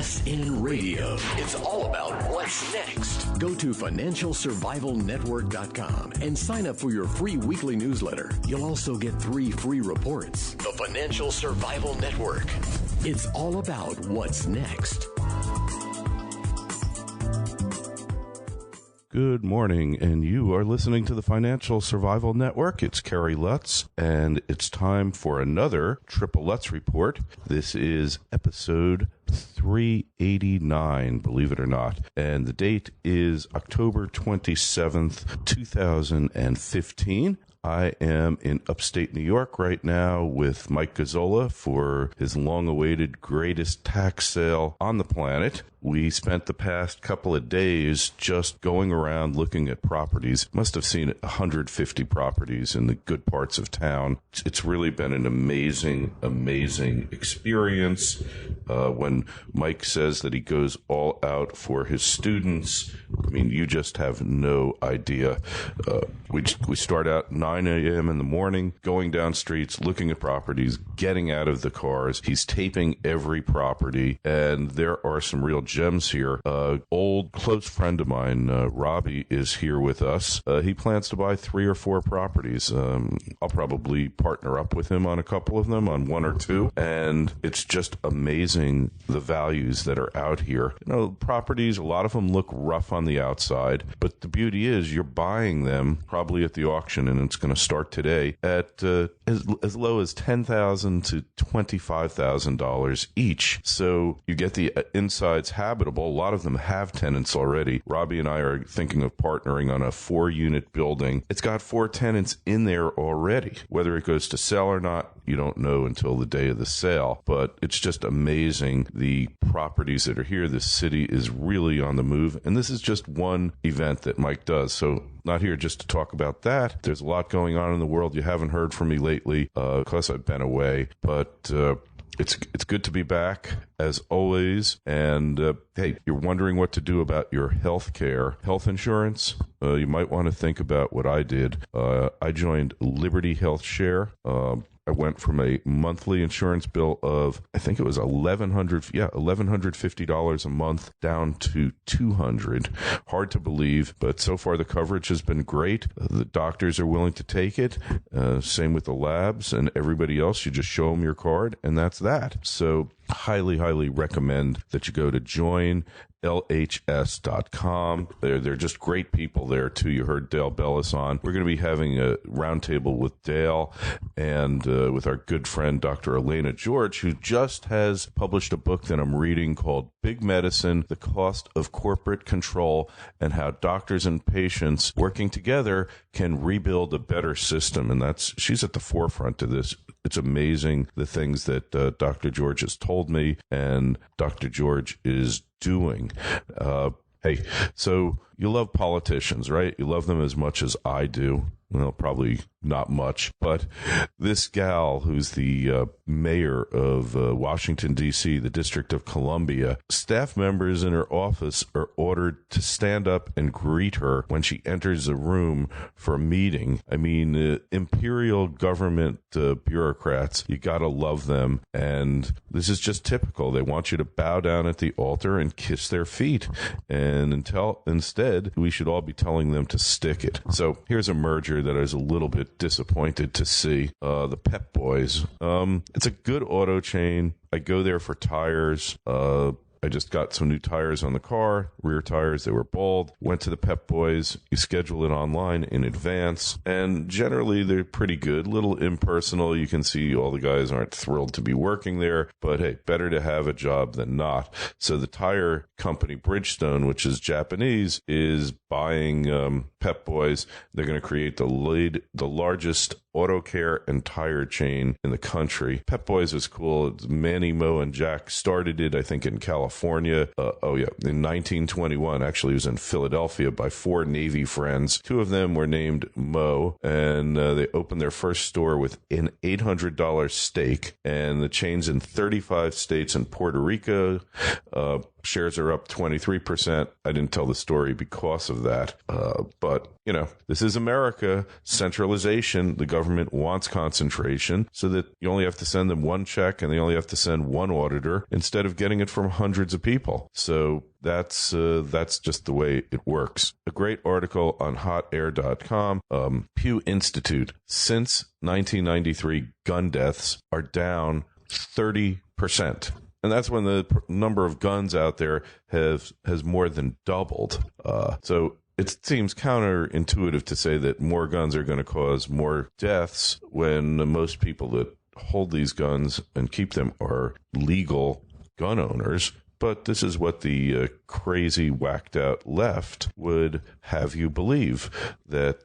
Success in Radio. It's all about what's next. Go to FinancialSurvivalNetwork.com and sign up for your free weekly newsletter. You'll also get 3 free reports. The Financial Survival Network. It's all about what's next. Good morning, and you are listening to the Financial Survival Network. It's Kerry Lutz, and it's time for another Triple Lutz report. This is episode 389, believe it or not, and the date is October 27th, 2015. I am in upstate New York right now with Mike Gazzola for his long-awaited greatest tax sale on the planet. We spent the past couple of days just going around looking at properties. Must have seen 150 properties in the good parts of town. It's really been an amazing, amazing experience. When Mike says that he goes all out for his students, I mean, you just have no idea. We start out 9 a.m. in the morning, going down streets, looking at properties, getting out of the cars. He's taping every property, and there are some real gems here. Old close friend of mine, Robbie, is here with us. He plans to buy 3 or 4 properties. I'll probably partner up with him on a couple of them, on 1 or 2, and it's just amazing the values that are out here. You know, properties, a lot of them look rough on the outside, but the beauty is you're buying them probably at the auction, and it's going to start today at as low as $10,000 to $25,000 each. So you get the insides habitable. A lot of them have tenants already. Robbie and I are thinking of partnering on a 4-unit building. It's got 4 tenants in there already. Whether it goes to sell or not, you don't know until the day of the sale, but it's just amazing the properties that are here. The city is really on the move, and this is just one event that Mike does. So not here just to talk about that. There's a lot going on in the world. You haven't heard from me lately because I've been away, but it's good to be back as always. And hey, you're wondering what to do about your health insurance. You might want to think about what I did. I joined Liberty Health Share. I went from a monthly insurance bill of, I think it was $1,150 a month down to $200. Hard to believe, but so far the coverage has been great. The doctors are willing to take it. Same with the labs and everybody else. You just show them your card, and that's that. So highly, highly recommend that you go to joinlhs.com. They're just great people there too. You heard Dale Bellis on. We're going to be having a roundtable with Dale and with our good friend Dr. Elena George, who just has published a book that I'm reading called Big Medicine: The Cost of Corporate Control and How Doctors and Patients Working Together Can Rebuild a Better System. And she's at the forefront of this. It's amazing the things that Dr. George has told me and Dr. George is doing. Hey, so you love politicians, right? You love them as much as I do. Well, probably not much, but this gal who's the mayor of Washington, D.C., the District of Columbia, staff members in her office are ordered to stand up and greet her when she enters a room for a meeting. I mean, imperial government bureaucrats, you gotta love them. And this is just typical. They want you to bow down at the altar and kiss their feet. And instead, we should all be telling them to stick it. So here's a merger that I was a little bit disappointed to see. The Pep Boys. It's a good auto chain. I go there for tires. I just got some new tires on the car, rear tires. They were bald. Went to the Pep Boys. You schedule it online in advance, and generally they're pretty good. A little impersonal. You can see all the guys aren't thrilled to be working there, but hey, better to have a job than not. So the tire company Bridgestone, which is Japanese, is buying Pep Boys. They're going to create the largest auto care and tire chain in the country. Pep Boys is cool. Manny, Mo, and Jack started it, I think, in California. In 1921. Actually, it was in Philadelphia by 4 Navy friends. 2 of them were named Mo, and they opened their first store with an $800 stake, and the chain's in 35 states and Puerto Rico. Shares are up 23%. I didn't tell the story because of that. But, you know, this is America. Centralization. The government government wants concentration so that you only have to send them one check and they only have to send one auditor instead of getting it from hundreds of people. So that's just the way it works. A great article on hotair.com. Pew Institute. Since 1993, gun deaths are down 30%. And that's when the number of guns out there has more than doubled. So it seems counterintuitive to say that more guns are going to cause more deaths when most people that hold these guns and keep them are legal gun owners. But this is what the crazy, whacked out left would have you believe, that,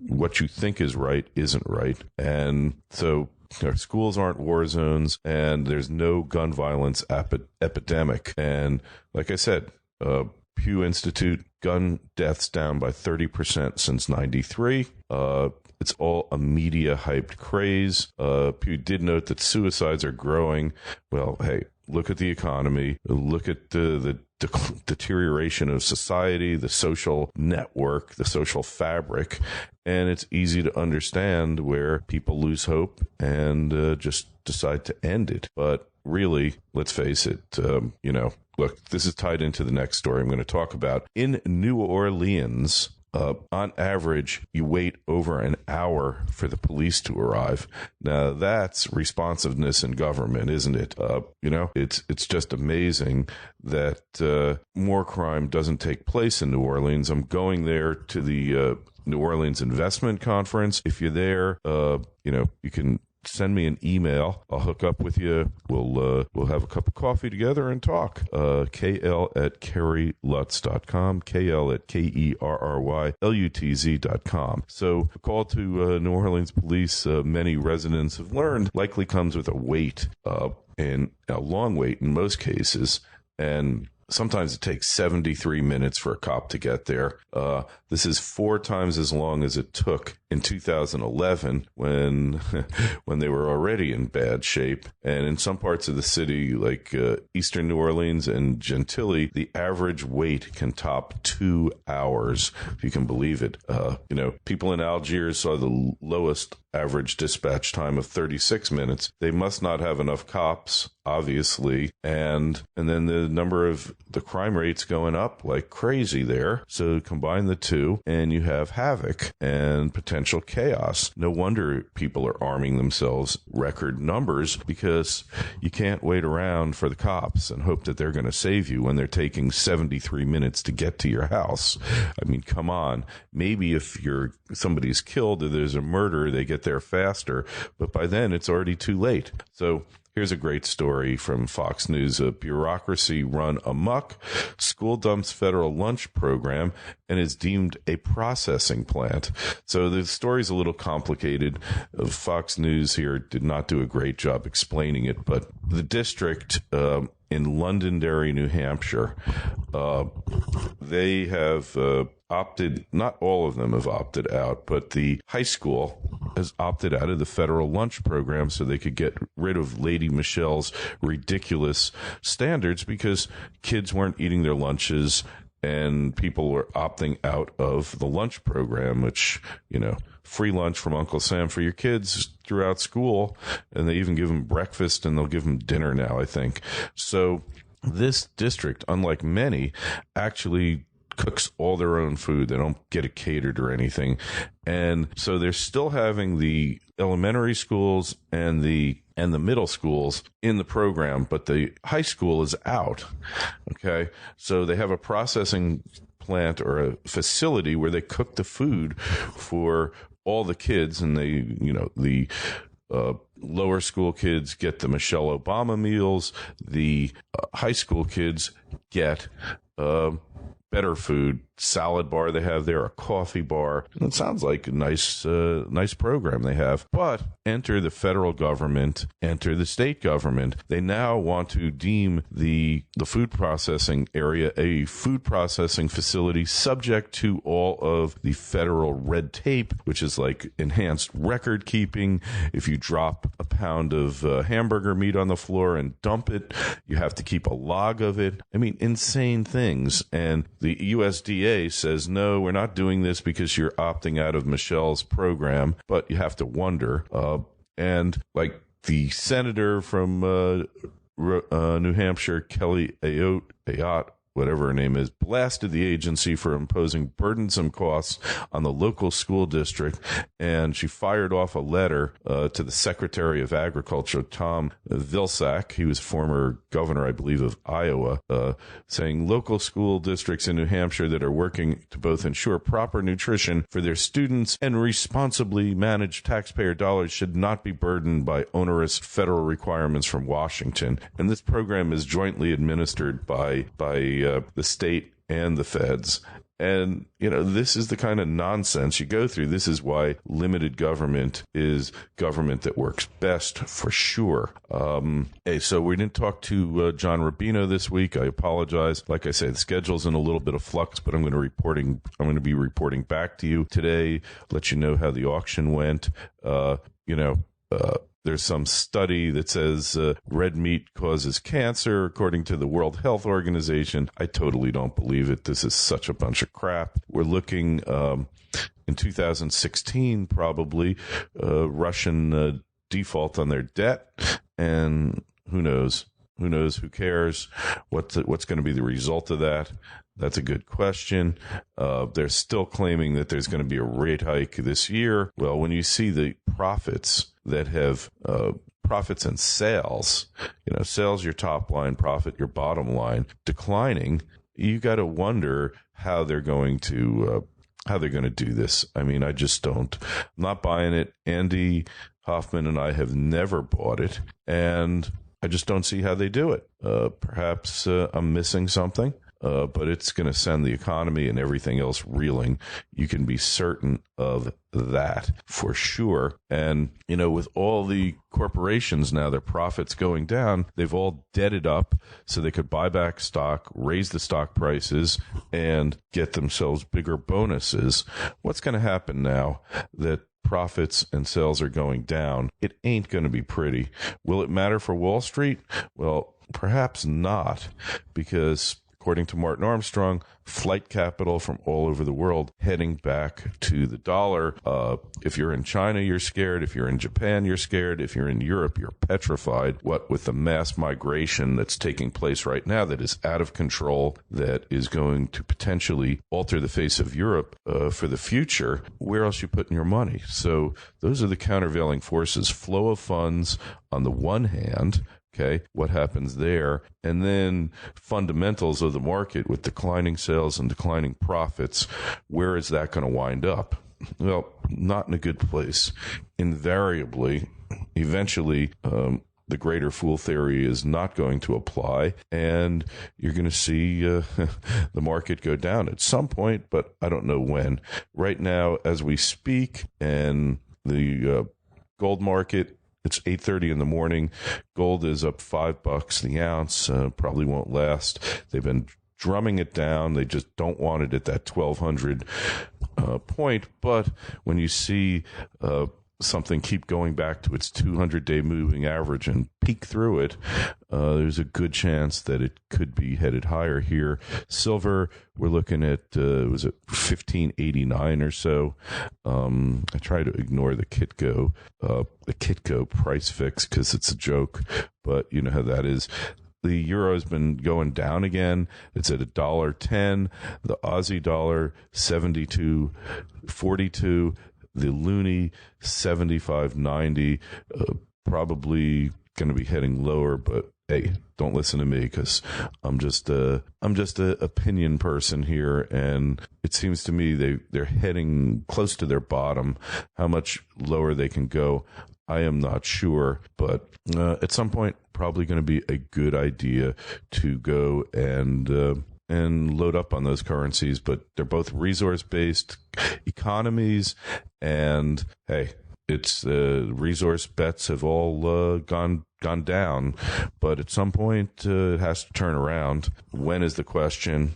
what you think is right isn't right. And so our schools aren't war zones, and there's no gun violence epidemic. And like I said, Pew Institute, gun deaths down by 30% since 93. It's all a media-hyped craze. Pew did note that suicides are growing. Well, hey, look at the economy. Look at the deterioration of society, the social network, the social fabric. And it's easy to understand where people lose hope and just decide to end it. But really, let's face it, look, this is tied into the next story I'm going to talk about. In New Orleans, on average, you wait over an hour for the police to arrive. Now, that's responsiveness in government, isn't it? It's just amazing that more crime doesn't take place in New Orleans. I'm going there to the New Orleans Investment Conference. If you're there, you can send me an email. I'll hook up with you. We'll have a cup of coffee together and talk. KL@KerryLutz.com. KL@KerryLutz.com. So a call to New Orleans police, many residents have learned, likely comes with a wait, and a long wait in most cases. And sometimes it takes 73 minutes for a cop to get there. This is 4 times as long as it took in 2011 when they were already in bad shape. And in some parts of the city, like eastern New Orleans and Gentilly, the average wait can top 2 hours, if you can believe it. People in Algiers saw the lowest average dispatch time of 36 minutes. They must not have enough cops, obviously. And then the number of the crime rates going up like crazy there. So combine the two and you have havoc and potential chaos. No wonder people are arming themselves record numbers, because you can't wait around for the cops and hope that they're going to save you when they're taking 73 minutes to get to your house. I mean, come on. Maybe if somebody's killed or there's a murder, they get there faster, but by then it's already too late. So here's a great story from Fox News. A bureaucracy run amok. School dumps federal lunch program and is deemed a processing plant. So the story's a little complicated. Fox News here did not do a great job explaining it, but the district in Londonderry, New Hampshire, they have opted, not all of them have opted out, but the high school has opted out of the federal lunch program so they could get rid of Lady Michelle's ridiculous standards, because kids weren't eating their lunches and people were opting out of the lunch program, which, free lunch from Uncle Sam for your kids throughout school. And they even give them breakfast, and they'll give them dinner now, I think. So this district, unlike many, actually cooks all their own food. They don't get it catered or anything. And so they're still having the elementary schools and the middle schools in the program, but the high school is out. Okay. So they have a processing plant or a facility where they cook the food for all the kids, and the lower school kids get the Michelle Obama meals. The high school kids get better food, salad bar they have there, a coffee bar. And it sounds like a nice program they have. But enter the federal government, enter the state government. They now want to deem the food processing area a food processing facility subject to all of the federal red tape, which is like enhanced record keeping. If you drop a pound of hamburger meat on the floor and dump it, you have to keep a log of it. I mean, insane things. And the USDA USDA says, no, we're not doing this because you're opting out of Michelle's program. But you have to wonder. And like the senator from New Hampshire, Kelly Ayotte, whatever her name is, blasted the agency for imposing burdensome costs on the local school district, and she fired off a letter to the Secretary of Agriculture, Tom Vilsack. He was former governor, I believe, of Iowa, saying local school districts in New Hampshire that are working to both ensure proper nutrition for their students and responsibly manage taxpayer dollars should not be burdened by onerous federal requirements from Washington. And this program is jointly administered by the state and the feds. And, this is the kind of nonsense you go through. This is why limited government is government that works best, for sure. Hey, so we didn't talk to John Rubino this week. I apologize. Like I said, the schedule's in a little bit of flux, but I'm going to be reporting back to you today, let you know how the auction went. There's some study that says red meat causes cancer, according to the World Health Organization. I totally don't believe it. This is such a bunch of crap. We're looking in 2016, probably, Russian default on their debt. And who knows? Who cares? What's going to be the result of that? That's a good question. They're still claiming that there's going to be a rate hike this year. Well, when you see the profits that have profits and sales, sales, your top line, profit, your bottom line declining, you got to wonder how they're going to do this. I mean, I just don't. I'm not buying it. Andy Hoffman and I have never bought it, and I just don't see how they do it. Perhaps I'm missing something. But it's going to send the economy and everything else reeling. You can be certain of that for sure. And, with all the corporations now, their profits going down, they've all deaded up so they could buy back stock, raise the stock prices, and get themselves bigger bonuses. What's going to happen now that profits and sales are going down? It ain't going to be pretty. Will it matter for Wall Street? Well, perhaps not, because according to Martin Armstrong, flight capital from all over the world heading back to the dollar. If you're in China, you're scared. If you're in Japan, you're scared. If you're in Europe, you're petrified. What with the mass migration that's taking place right now that is out of control, that is going to potentially alter the face of Europe for the future, where else you putting your money? So those are the countervailing forces. Flow of funds on the one hand. Okay, what happens there? And then fundamentals of the market with declining sales and declining profits. Where is that going to wind up? Well, not in a good place. Invariably, eventually, the greater fool theory is not going to apply, and you're going to see the market go down at some point, but I don't know when. Right now, as we speak, and the gold market, it's 8:30 in the morning. Gold is up $5 the ounce. Probably won't last. They've been drumming it down. They just don't want it at that 1,200 point. But when you see something keep going back to its 200-day moving average and peek through it, there's a good chance that it could be headed higher here. Silver, we're looking at, was it 1589 or so? I try to ignore the Kitco price fix because it's a joke, but you know how that is. The euro's been going down again. It's at $1.10. The Aussie dollar 72.42. The loonie 75.90. Probably going to be heading lower, but hey, don't listen to me because I'm just a opinion person here, and it seems to me they're heading close to their bottom. How much lower they can go, I am not sure, but at some point, probably going to be a good idea to go and load up on those currencies. But they're both resource-based economies, and hey, it's resource bets have all gone down, but at some point it has to turn around. When is the question?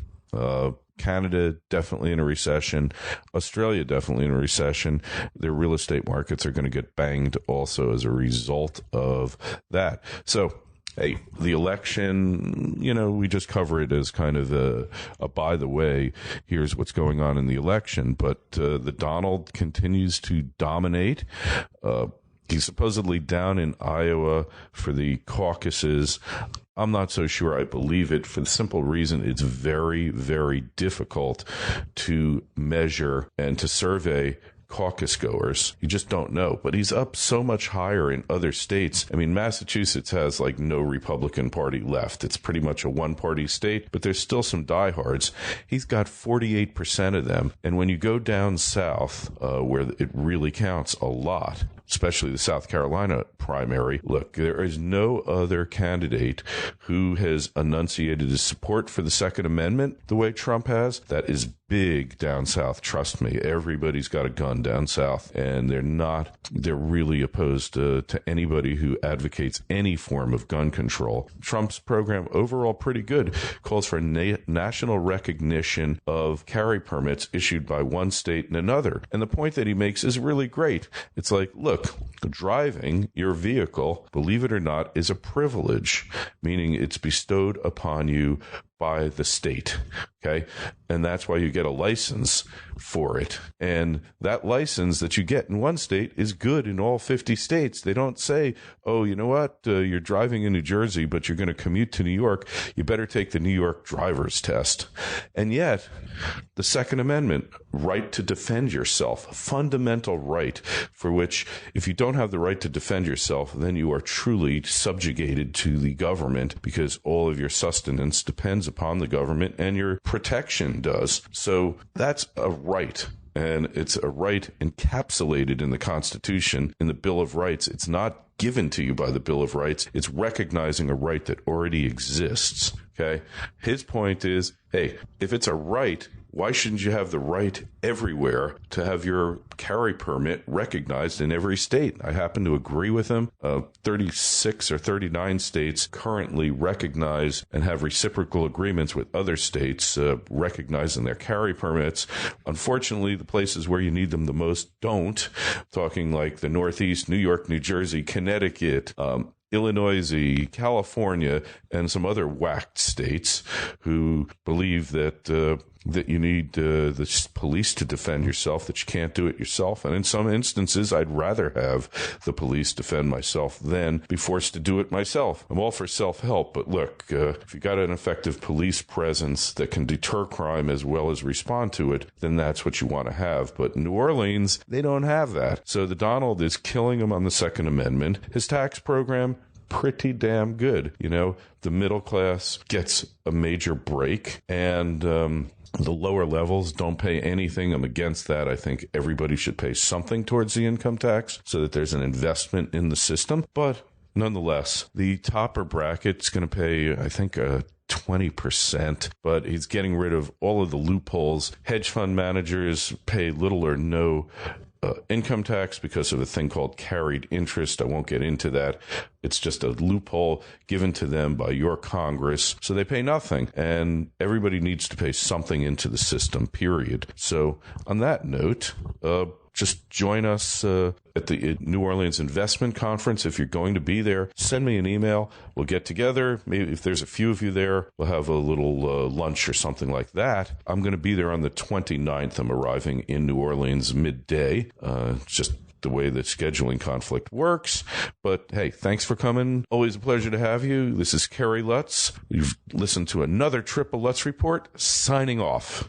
Canada definitely in a recession. Australia definitely in a recession. Their real estate markets are going to get banged also as a result of that. So hey, the election, we just cover it as kind of a by the way, here's what's going on in the election. But the Donald continues to dominate. He's supposedly down in Iowa for the caucuses. I'm not so sure I believe it, for the simple reason it's very, very difficult to measure and to survey caucus goers. You just don't know. But he's up so much higher in other states. I mean, Massachusetts has like no Republican Party left. It's pretty much a one-party state, but there's still some diehards. He's got 48% of them. And when you go down south, where it really counts a lot, especially the South Carolina primary, look, there is no other candidate who has enunciated his support for the Second Amendment the way Trump has. That is big down south. Trust me, everybody's got a gun down south, and they're really opposed to anybody who advocates any form of gun control. Trump's program overall pretty good. Calls for national recognition of carry permits issued by one state and another. And the point that he makes is really great. It's like, look, driving your vehicle, believe it or not, is a privilege, meaning it's bestowed upon you by the state, okay? And that's why you get a license for it. And that license that you get in one state is good in all 50 states. They don't say, oh, you know what, you're driving in New Jersey, but you're going to commute to New York. You better take the New York driver's test. And yet, the Second Amendment, right to defend yourself, fundamental right for which, if you don't have the right to defend yourself, then you are truly subjugated to the government, because all of your sustenance depends upon the government and your protection does. So that's a right. And it's a right encapsulated in the Constitution, in the Bill of Rights. It's not given to you by the Bill of Rights. It's recognizing a right that already exists. Okay. His point is, hey, if it's a right, why shouldn't you have the right everywhere to have your carry permit recognized in every state? I happen to agree with him. 36 or 39 states currently recognize and have reciprocal agreements with other states recognizing their carry permits. Unfortunately, the places where you need them the most don't. Talking like the Northeast, New York, New Jersey, Connecticut, Illinois, California, and some other whacked states who believe that you need the police to defend yourself, that you can't do it yourself. And in some instances, I'd rather have the police defend myself than be forced to do it myself. I'm all for self-help, but look, if you got an effective police presence that can deter crime as well as respond to it, then that's what you want to have. But in New Orleans, they don't have that. So the Donald is killing them on the Second Amendment. His tax program, pretty damn good. The middle class gets a major break, and the lower levels don't pay anything. I'm against that. I think everybody should pay something towards the income tax so that there's an investment in the system. But nonetheless, the topper bracket's going to pay, I think, 20%, but he's getting rid of all of the loopholes. Hedge fund managers pay little or no income tax because of a thing called carried interest. I won't get into that. It's just a loophole given to them by your Congress. So they pay nothing, and everybody needs to pay something into the system, period. So on that note, just join us at the New Orleans Investment Conference. If you're going to be there, send me an email. We'll get together. Maybe if there's a few of you there, we'll have a little lunch or something like that. I'm going to be there on the 29th. I'm arriving in New Orleans midday. Just the way that scheduling conflict works. But hey, thanks for coming. Always a pleasure to have you. This is Kerry Lutz. You've listened to another Triple Lutz Report. Signing off.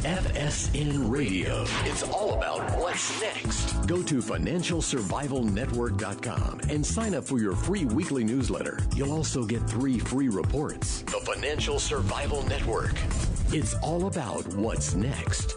FSN Radio. It's all about what's next. Go to FinancialSurvivalNetwork.com and sign up for your free weekly newsletter. You'll also get 3 free reports. The Financial Survival Network. It's all about what's next.